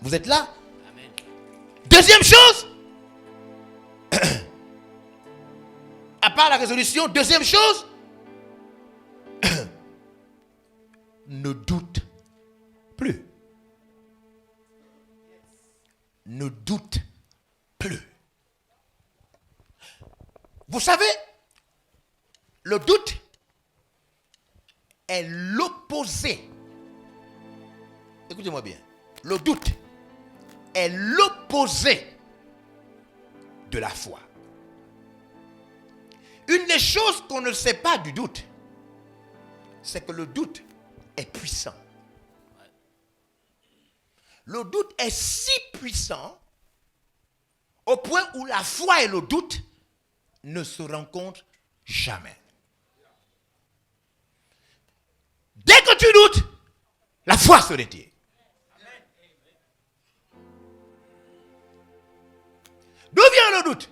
Vous êtes là? Amen. Deuxième chose, à part la résolution, deuxième chose, ne doute plus. Ne doute plus. Vous savez, le doute est l'opposé. Écoutez-moi bien. Le doute est l'opposé de la foi. Une des choses qu'on ne sait pas du doute, c'est que le doute est puissant. Le doute est si puissant au point où la foi et le doute ne se rencontrent jamais. Dès que tu doutes, la foi se retire. D'où vient le doute?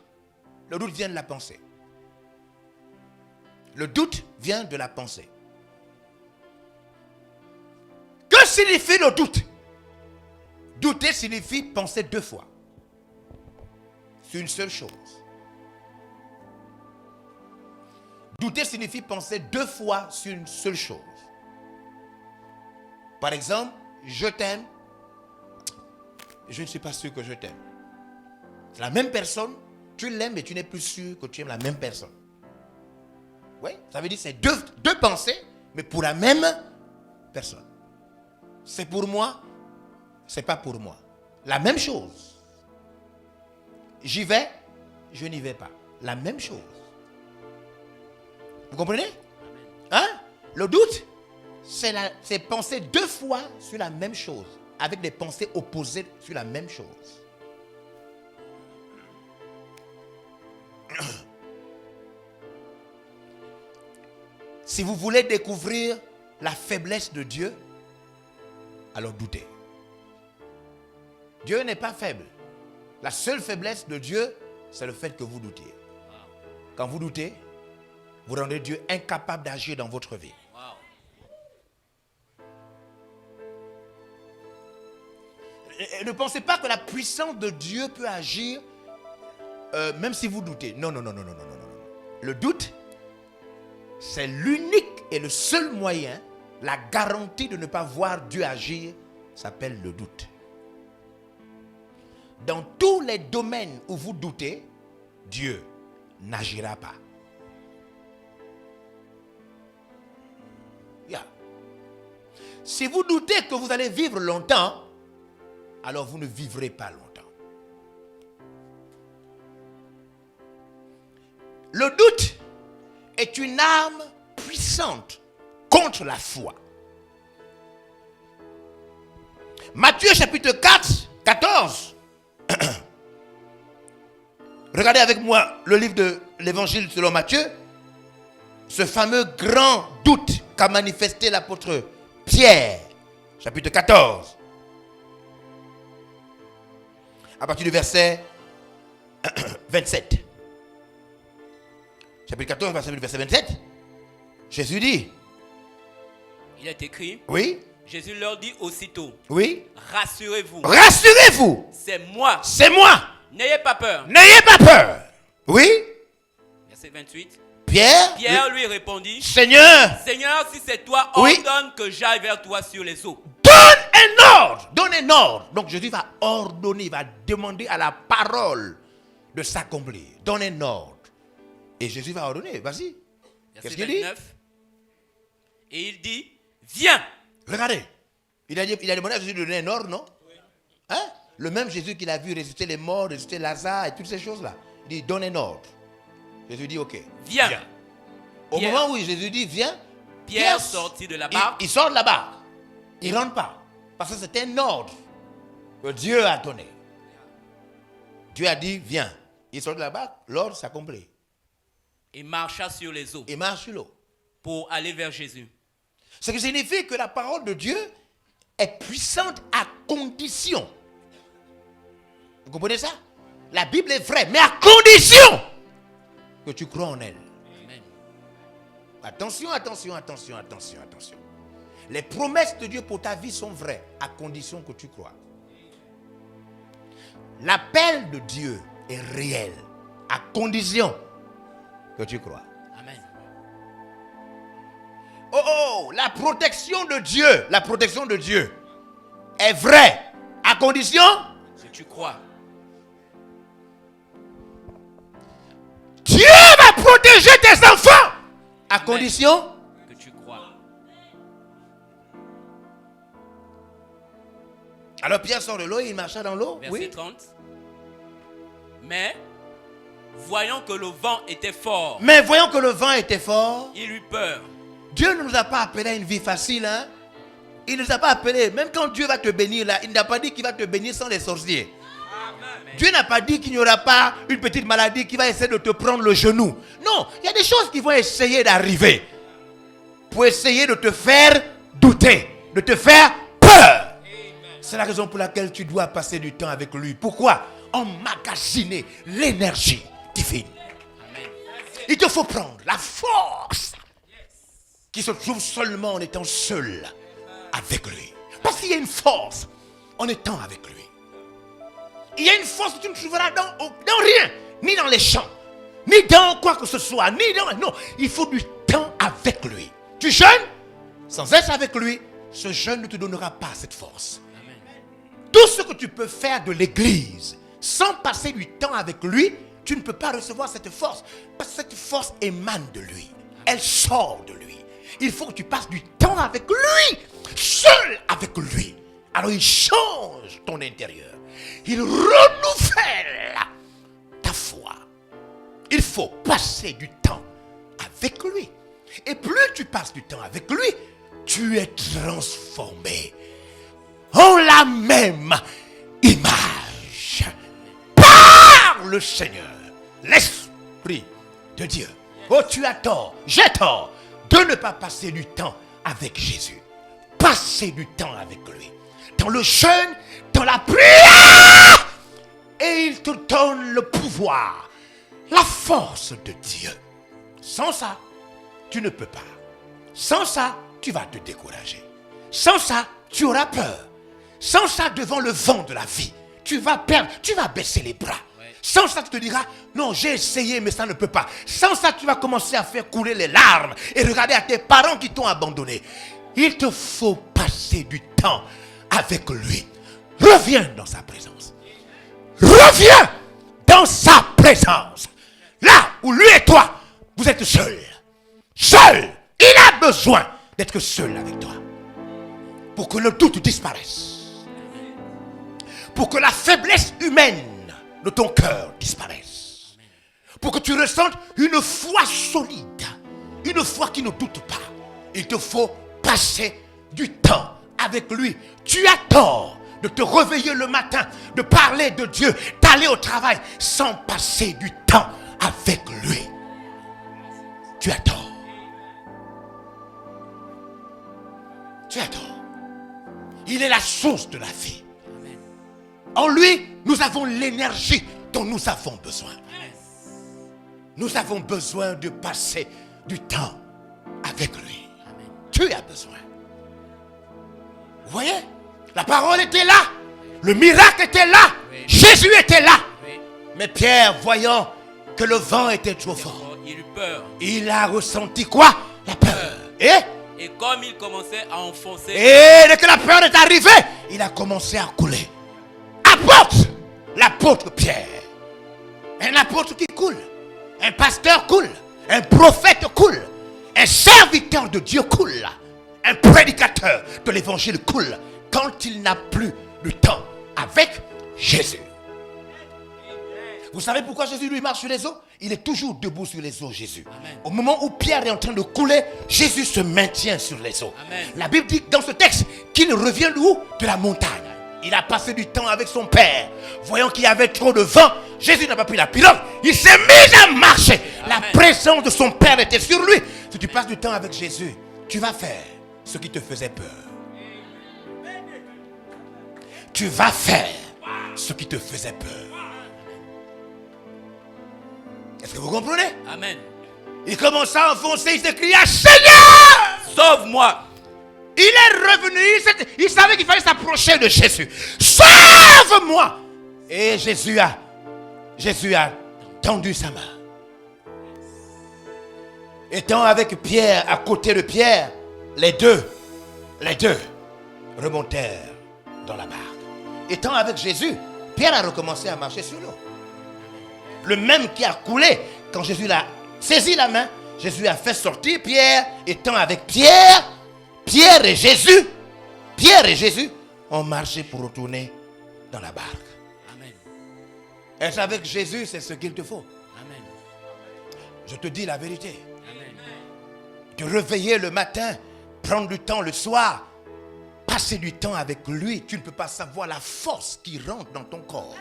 Le doute vient de la pensée. Le doute vient de la pensée. Que signifie le doute? Douter signifie penser deux fois sur une seule chose. Douter signifie penser deux fois sur une seule chose. Par exemple, je t'aime, je ne suis pas sûr que je t'aime. C'est la même personne, tu l'aimes mais tu n'es plus sûr que tu aimes la même personne. Oui, ça veut dire que c'est deux pensées, mais pour la même personne. C'est pour moi, c'est pas pour moi. La même chose. J'y vais, je n'y vais pas. La même chose. Vous comprenez? Hein? Le doute, c'est penser deux fois sur la même chose, avec des pensées opposées sur la même chose. Si vous voulez découvrir la faiblesse de Dieu, alors doutez. Dieu n'est pas faible. La seule faiblesse de Dieu, c'est le fait que vous doutiez. Quand vous doutez, vous rendez Dieu incapable d'agir dans votre vie. Et ne pensez pas que la puissance de Dieu peut agir même si vous doutez. Non. Le doute, c'est l'unique et le seul moyen, la garantie de ne pas voir Dieu agir, s'appelle le doute. Dans tous les domaines où vous doutez, Dieu n'agira pas. Yeah. Si vous doutez que vous allez vivre longtemps, alors vous ne vivrez pas longtemps. Le doute est une arme puissante contre la foi. Matthieu chapitre 4, 14. Regardez avec moi le livre de l'évangile selon Matthieu. Ce fameux grand doute qu'a manifesté l'apôtre Pierre. Chapitre 14. À partir du verset 27. Chapitre 14, verset 27. Jésus dit. Il est écrit. Oui. Jésus leur dit aussitôt. Oui. Rassurez-vous. Rassurez-vous. C'est moi. C'est moi. N'ayez pas peur. N'ayez pas peur. Oui. Verset 28. Pierre lui répondit. Seigneur, si c'est toi, oui, ordonne que j'aille vers toi sur les eaux. Donne un ordre. Donne un ordre. Donc Jésus va ordonner, va demander à la parole de s'accomplir. Donne un ordre. Et Jésus va ordonner. Vas-y. Qu'est-ce qu'il dit? Et il dit, viens. Regardez. Il a demandé à Jésus de donner un ordre, non? Oui. Hein? Le même Jésus qu'il a vu ressusciter les morts, ressusciter Lazare et toutes ces choses-là. Il dit, donne un ordre. Jésus dit, ok. Viens. Au moment où Jésus dit, viens, Pierre sortit de la barque. Il sort de la barque. Il ne rentre pas. Parce que c'est un ordre que Dieu a donné. Dieu a dit, viens. Il sort de la barque, l'ordre s'accomplit. Il marcha sur les eaux. Il marche sur l'eau. Pour aller vers Jésus. Ce qui signifie que la parole de Dieu est puissante à condition. Vous comprenez ça? La Bible est vraie, mais à condition que tu crois en elle. Amen. Attention. Les promesses de Dieu pour ta vie sont vraies, à condition que tu crois. L'appel de Dieu est réel, à condition que tu crois. Amen. Oh, la protection de Dieu est vraie, à condition Que tu crois. Dieu va protéger tes enfants, à Amen. condition Que tu crois. Alors Pierre sort de l'eau et il marcha dans l'eau. Verset Oui. 30. Mais, voyant que le vent était fort, Mais voyons que le vent était fort. il eut peur. Dieu ne nous a pas appelés à une vie facile. Hein? Il ne nous a pas appelés. Même quand Dieu va te bénir là, il n'a pas dit qu'il va te bénir sans les sorciers. Amen. Dieu n'a pas dit qu'il n'y aura pas une petite maladie qui va essayer de te prendre le genou. Non, il y a des choses qui vont essayer d'arriver pour essayer de te faire douter, de te faire peur. C'est la raison pour laquelle tu dois passer du temps avec lui. Pourquoi? Emmagasiner l'énergie divine. Amen. Il te faut prendre la force qui se trouve seulement en étant seul avec lui. Parce qu'il y a une force en étant avec lui. Il y a une force que tu ne trouveras dans rien, ni dans les champs, ni dans quoi que ce soit, ni dans... Non, il faut du temps avec lui. Tu jeûnes, sans être avec lui, ce jeûne ne te donnera pas cette force. Amen. Tout ce que tu peux faire de l'église sans passer du temps avec lui, tu ne peux pas recevoir cette force. Parce que cette force émane de lui. Elle sort de lui. Il faut que tu passes du temps avec lui, seul avec lui. Alors il change ton intérieur. Il renouvelle ta foi. Il faut passer du temps avec lui. Et plus tu passes du temps avec lui, tu es transformé en la même image par le Seigneur, l'Esprit de Dieu. Oh, tu as tort, j'ai tort de ne pas passer du temps avec Jésus. Passer du temps avec lui. Dans le jeûne, dans la prière. Et il te donne le pouvoir, la force de Dieu. Sans ça, tu ne peux pas. Sans ça, tu vas te décourager. Sans ça, tu auras peur. Sans ça, devant le vent de la vie, tu vas perdre, tu vas baisser les bras. Sans ça, tu te diras, non, j'ai essayé, mais ça ne peut pas. Sans ça, tu vas commencer à faire couler les larmes et regarder à tes parents qui t'ont abandonné. Il te faut passer du temps avec lui. Reviens dans sa présence. Reviens dans sa présence. Là où lui et toi, vous êtes seuls. Seul. Il a besoin d'être seul avec toi. Pour que le doute disparaisse. Pour que la faiblesse humaine de ton cœur disparaisse. Pour que tu ressentes une foi solide. Une foi qui ne doute pas. Il te faut passer du temps avec lui. Tu as tort de te réveiller le matin, de parler de Dieu, d'aller au travail sans passer du temps avec lui. Tu as tort. Tu as tort. Il est la source de la vie. En lui, nous avons l'énergie dont nous avons besoin. Nous avons besoin de passer du temps avec lui. Tu as besoin. Vous voyez? La parole était là. Le miracle était là. Oui. Jésus était là. Oui. Mais Pierre, voyant que le vent était trop fort, Il eut peur. il a ressenti quoi? La peur. Et comme il commençait à enfoncer, Et dès que la peur est arrivée, il a commencé à couler. Apôtre, l'apôtre Pierre. Un apôtre qui coule. Un pasteur coule. Un prophète coule. Un serviteur de Dieu coule. Un prédicateur de l'évangile coule. Quand il n'a plus de temps avec Jésus. Vous savez pourquoi Jésus lui marche sur les eaux? Il est toujours debout sur les eaux, Jésus. Amen. Au moment où Pierre est en train de couler, Jésus se maintient sur les eaux. Amen. La Bible dit dans ce texte qu'il revient d'où? De la montagne. Il a passé du temps avec son père. Voyant qu'il y avait trop de vent, Jésus n'a pas pris la pirogue. Il s'est mis à marcher. La Amen. présence de son père était sur lui. Si tu passes du temps avec Jésus, tu vas faire ce qui te faisait peur. Tu vas faire ce qui te faisait peur. Est-ce que vous comprenez? Amen. Il commença à enfoncer, il s'écria, Seigneur! Sauve-moi. Il est revenu, il savait qu'il fallait s'approcher de Jésus. Sauve-moi! Et Jésus a tendu sa main. Étant avec Pierre, à côté de Pierre, les deux remontèrent dans la barque. Étant avec Jésus, Pierre a recommencé à marcher sur l'eau. Le même qui a coulé, quand Jésus l'a saisi la main, Jésus a fait sortir Pierre. Étant avec Pierre, Pierre et Jésus ont marché pour retourner dans la barque. Amen. Être avec Jésus, c'est ce qu'il te faut. Amen. Je te dis la vérité. Amen. Te réveiller le matin, prendre du temps le soir, passer du temps avec lui. Tu ne peux pas savoir la force qui rentre dans ton corps.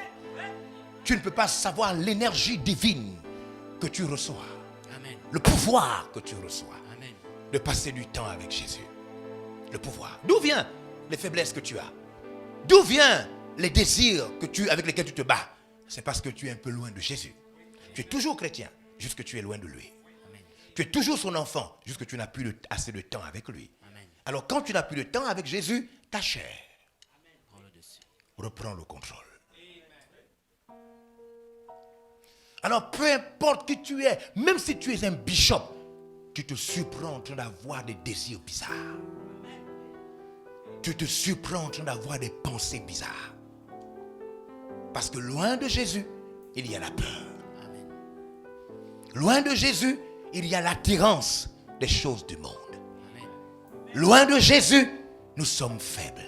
Tu ne peux pas savoir l'énergie divine que tu reçois. Amen. Le pouvoir que tu reçois. Amen. De passer du temps avec Jésus. Le pouvoir. D'où viennent les faiblesses que tu as? D'où viennent les désirs avec lesquels tu te bats? C'est parce que tu es un peu loin de Jésus. Tu es toujours chrétien, juste que tu es loin de lui. Amen. Tu es toujours son enfant, juste que tu n'as plus assez de temps avec lui. Amen. Alors quand tu n'as plus de temps avec Jésus, ta chair Prends le dessus. reprend le contrôle. Alors peu importe qui tu es, même si tu es un bishop, tu te surprends en train d'avoir des désirs bizarres. Tu te surprends en train d'avoir des pensées bizarres. Parce que loin de Jésus, il y a la peur. Amen. Loin de Jésus, il y a l'attirance des choses du monde. Amen. Loin de Jésus, nous sommes faibles.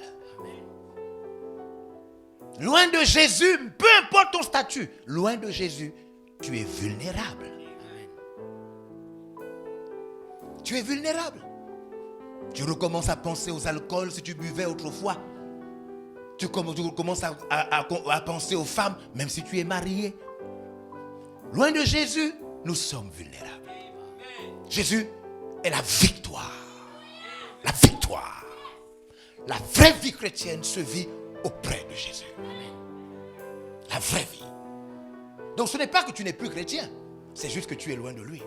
Loin de Jésus, peu importe ton statut, loin de Jésus, tu es vulnérable. Amen. Tu es vulnérable. Tu recommences à penser aux alcools si tu buvais autrefois. Tu commences à penser aux femmes, même si tu es marié. Loin de Jésus, nous sommes vulnérables. Jésus est la victoire. La victoire. La vraie vie chrétienne se vit auprès de Jésus. La vraie vie. Donc ce n'est pas que tu n'es plus chrétien, c'est juste que tu es loin de lui.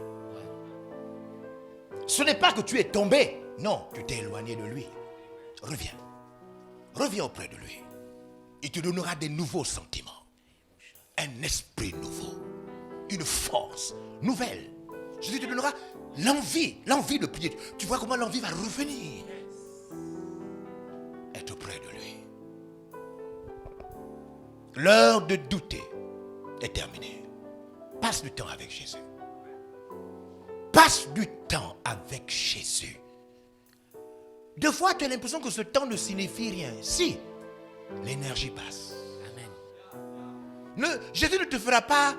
Ce n'est pas que tu es tombé, non, tu t'es éloigné de lui. Reviens. Reviens auprès de lui. Il te donnera des nouveaux sentiments. Un esprit nouveau. Une force nouvelle. Jésus te donnera l'envie de prier. Tu vois comment l'envie va revenir. Être auprès de lui. L'heure de douter est terminée. Passe du temps avec Jésus. Passe du temps avec Jésus. Des fois, tu as l'impression que ce temps ne signifie rien. Si, l'énergie passe. Amen. Jésus ne te fera pas,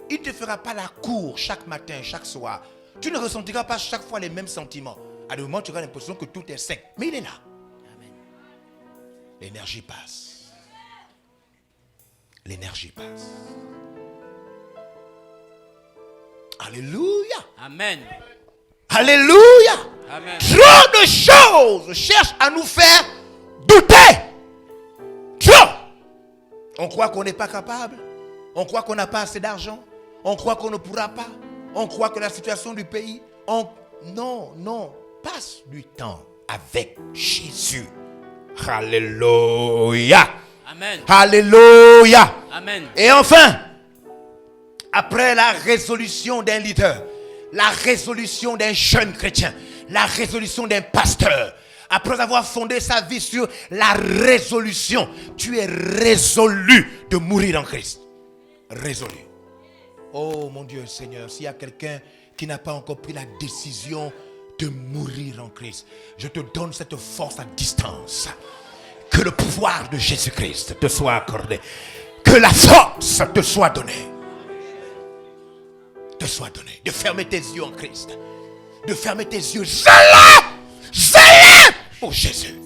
il ne te fera pas la cour chaque matin, chaque soir. Tu ne ressentiras pas chaque fois les mêmes sentiments. À un moment, tu auras l'impression que tout est sec. Mais il est là. Amen. L'énergie passe. L'énergie passe. Alléluia. Amen. Alléluia. Amen. Trop de choses cherchent à nous faire douter. Trop. On croit qu'on n'est pas capable. On croit qu'on n'a pas assez d'argent. On croit qu'on ne pourra pas. On croit que la situation du pays. Non. Passe du temps avec Jésus. Alléluia. Amen. Alléluia. Amen. Et enfin, après la résolution d'un leader, la résolution d'un jeune chrétien, la résolution d'un pasteur, après avoir fondé sa vie sur la résolution, tu es résolu de mourir en Christ. Résolu. Oh mon Dieu Seigneur, s'il y a quelqu'un qui n'a pas encore pris la décision de mourir en Christ, je te donne cette force à distance. Que le pouvoir de Jésus-Christ te soit accordé. Que la force te soit donnée. Te soit donnée. De fermer tes yeux en Christ. De fermer tes yeux. Zélé pour Jésus.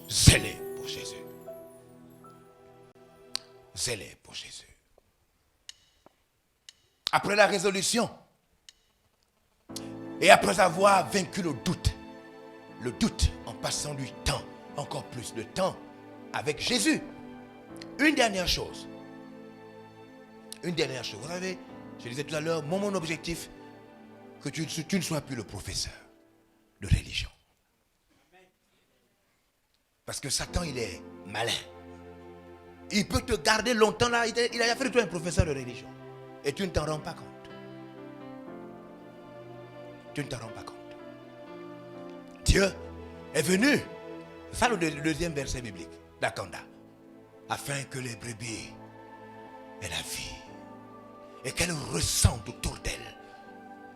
Zélé pour Jésus. Zélé pour Jésus. Après la résolution, et après avoir vaincu le doute en passant du temps, encore plus de temps avec Jésus, une dernière chose. Vous savez, je disais tout à l'heure, mon objectif, que tu ne sois plus le professeur de religion. Parce que Satan, il est malin. Il peut te garder longtemps là. Il a fait de toi un professeur de religion. Et tu ne t'en rends pas compte. Tu ne t'en rends pas compte. Dieu est venu. Ça le deuxième verset biblique. D'Akanda. Afin que les brebis aient la vie. Et qu'elles ressentent autour d'elles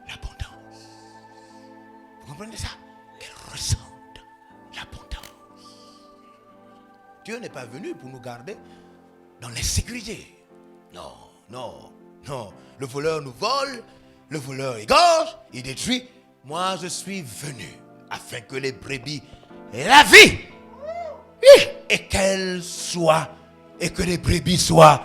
l'abondance. Vous comprenez ça? Qu'elles ressentent l'abondance. Dieu n'est pas venu pour nous garder dans l'insécurité. Non, non, non. Le voleur nous vole, le voleur égorge, il détruit. Moi, je suis venu afin que les brebis aient la vie. Et qu'elles soient, et que les brebis soient